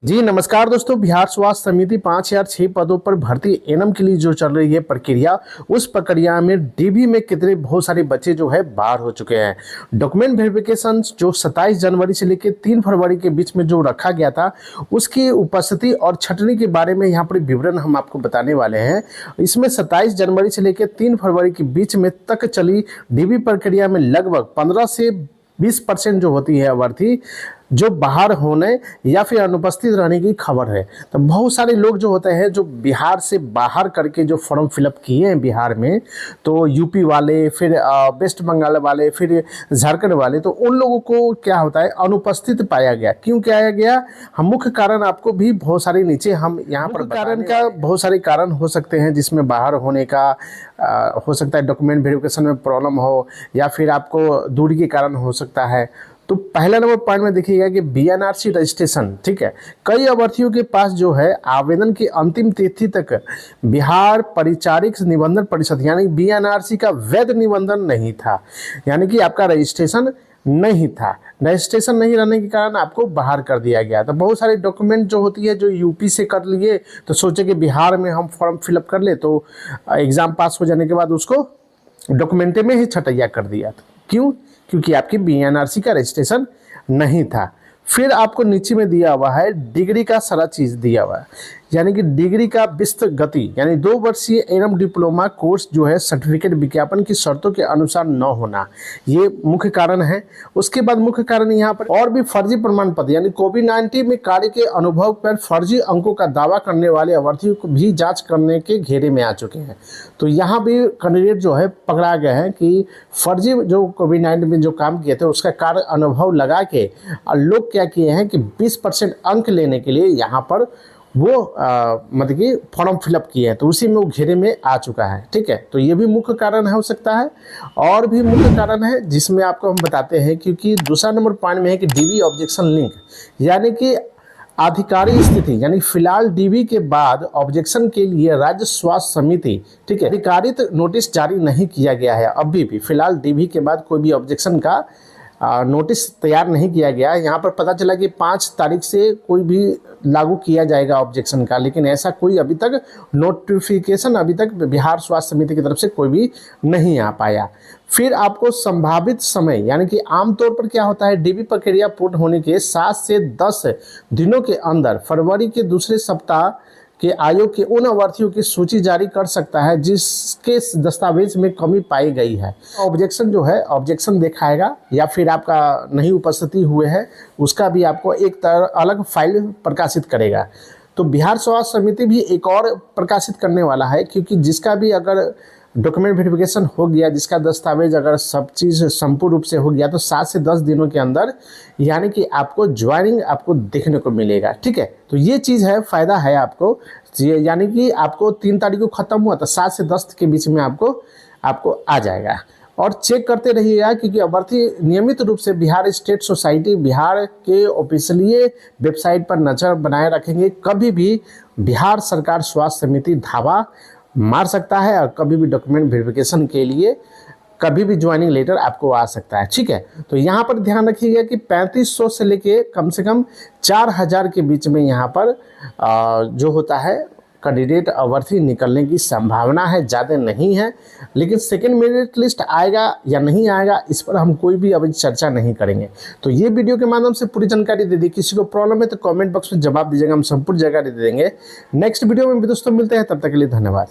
जी नमस्कार दोस्तों। बिहार स्वास्थ्य समिति 5006 पदों पर भर्ती एनएम के लिए जो चल रही है प्रक्रिया, उस प्रक्रिया में डीबी में कितने बहुत सारे बच्चे जो है बाहर हो चुके हैं। डॉक्यूमेंट वेरिफिकेशन जो 27 जनवरी से लेकर 3 फरवरी के बीच में जो रखा गया था, उसकी उपस्थिति और छटनी के बारे में यहाँ पर विवरण हम आपको बताने वाले हैं। इसमें 27 जनवरी से लेकर 3 फरवरी के बीच में तक चली डीबी प्रक्रिया में लगभग 15 से 20% जो होती है अभ्यर्थी जो बाहर होने या फिर अनुपस्थित रहने की खबर है। तो बहुत सारे लोग जो होते हैं जो बिहार से बाहर करके जो फॉर्म फिलअप किए हैं बिहार में, तो यूपी वाले, फिर वेस्ट बंगाल वाले, फिर झारखंड वाले, तो उन लोगों को क्या होता है अनुपस्थित पाया गया। क्यों पाया गया? हम मुख्य कारण आपको भी बहुत सारे नीचे हम यहाँ पर कारण का बहुत सारे कारण हो सकते हैं जिसमें बाहर होने का हो सकता है, डॉक्यूमेंट वेरिफिकेशन में प्रॉब्लम हो या फिर आपको दूरी के कारण हो सकता है। तो पहला नंबर पॉइंट में देखिएगा कि बीएनआरसी रजिस्ट्रेशन, ठीक है। कई अभ्यर्थियों के पास जो है आवेदन की अंतिम तिथि तक बिहार परिचारिक निबंधन परिषद यानी बीएनआरसी का वैध निबंधन नहीं था, यानी कि आपका रजिस्ट्रेशन नहीं था। रजिस्ट्रेशन नहीं रहने के कारण आपको बाहर कर दिया गया। तो बहुत सारे डॉक्यूमेंट जो होती है जो यूपी से कर लिए, तो सोचे कि बिहार में हम फॉर्म फिलअप कर ले, तो एग्ज़ाम पास हो जाने के बाद उसको डॉक्यूमेंटे में ही छटैया कर दिया था। क्यों? क्योंकि आपकी बीएनआरसी का रजिस्ट्रेशन नहीं था। फिर आपको नीचे में दिया हुआ है डिग्री का सारा चीज़ दिया हुआ है, यानी कि डिग्री का विस्तृत गति, यानी 2 वर्षीय एनएम डिप्लोमा कोर्स जो है सर्टिफिकेट विज्ञापन की शर्तों के अनुसार न होना, ये मुख्य कारण है। उसके बाद मुख्य कारण यहाँ पर और भी फर्जी प्रमाण पत्र, यानी कोविड-19 में कार्य के अनुभव पर फर्जी अंकों का दावा करने वाले अभ्यर्थियों को भी जांच करने के घेरे में आ चुके हैं। तो यहाँ भी कैंडिडेट जो है पकड़ा गए हैं कि फर्जी जो कोविड-19 में जो काम किए थे उसका कार्य अनुभव लगा के लोग क्या किए हैं कि 20% अंक लेने के लिए यहाँ पर वो मतलब कि फॉर्म फिलअप किए हैं, तो उसी में वो घेरे में आ चुका है। ठीक है, तो ये भी मुख्य कारण हो सकता है। और भी मुख्य कारण है जिसमें आपको हम बताते हैं, क्योंकि दूसरा नंबर पॉइंट में है कि डीबी ऑब्जेक्शन लिंक, यानी कि आधिकारिक स्थिति, यानी फिलहाल डीबी के बाद ऑब्जेक्शन के लिए राज्य स्वास्थ्य समिति, ठीक है, अधिकारित नोटिस जारी नहीं किया गया है। अभी भी फिलहाल डीबी के बाद कोई भी ऑब्जेक्शन का नोटिस तैयार नहीं किया गया है। यहाँ पर पता चला कि 5 तारीख से कोई भी लागू किया जाएगा ऑब्जेक्शन का, लेकिन ऐसा कोई अभी तक नोटिफिकेशन अभी तक बिहार स्वास्थ्य समिति की तरफ से कोई भी नहीं आ पाया। फिर आपको संभावित समय, यानी कि आमतौर पर क्या होता है, डीबी प्रक्रिया पूर्ण होने के 7 से 10 दिनों के अंदर फरवरी के दूसरे सप्ताह के आयोग के उन अभ्यर्थियों की सूची जारी कर सकता है जिसके दस्तावेज में कमी पाई गई है। ऑब्जेक्शन जो है ऑब्जेक्शन दिखाएगा, या फिर आपका नहीं उपस्थिति हुए है उसका भी आपको एक अलग फाइल प्रकाशित करेगा। तो बिहार स्वास्थ्य समिति भी एक और प्रकाशित करने वाला है, क्योंकि जिसका भी अगर डॉक्यूमेंट वेरिफिकेशन हो गया, जिसका दस्तावेज अगर सब चीज़ संपूर्ण रूप से हो गया, तो 7 से 10 दिनों के अंदर यानी कि आपको ज्वाइनिंग आपको देखने को मिलेगा। ठीक है, तो ये चीज़ है, फ़ायदा है आपको। यानी कि आपको 3 तारीख को ख़त्म हुआ तो 7 से 10 के बीच में आपको आ जाएगा। और चेक करते रहिएगा, क्योंकि अभ्यर्थी नियमित रूप से बिहार स्टेट सोसाइटी बिहार के ऑफिशियली वेबसाइट पर नज़र बनाए रखेंगे। कभी भी बिहार सरकार स्वास्थ्य समिति धावा मार सकता है, और कभी भी डॉक्यूमेंट वेरिफिकेशन के लिए कभी भी ज्वाइनिंग लेटर आपको आ सकता है। ठीक है, तो यहाँ पर ध्यान रखिएगा कि 3500 से लेके कम से कम 4000 के बीच में यहाँ पर जो होता है कैंडिडेट अभ्यर्थी निकलने की संभावना है, ज़्यादा नहीं है। लेकिन सेकेंड मेरिट लिस्ट आएगा या नहीं आएगा, इस पर हम कोई भी अभी चर्चा नहीं करेंगे। तो ये वीडियो के माध्यम से पूरी जानकारी दे दी। किसी को प्रॉब्लम है तो कमेंट बॉक्स में जवाब दीजिएगा, हम संपूर्ण जानकारी दे देंगे। नेक्स्ट वीडियो में भी दोस्तों मिलते हैं, तब तक के लिए धन्यवाद।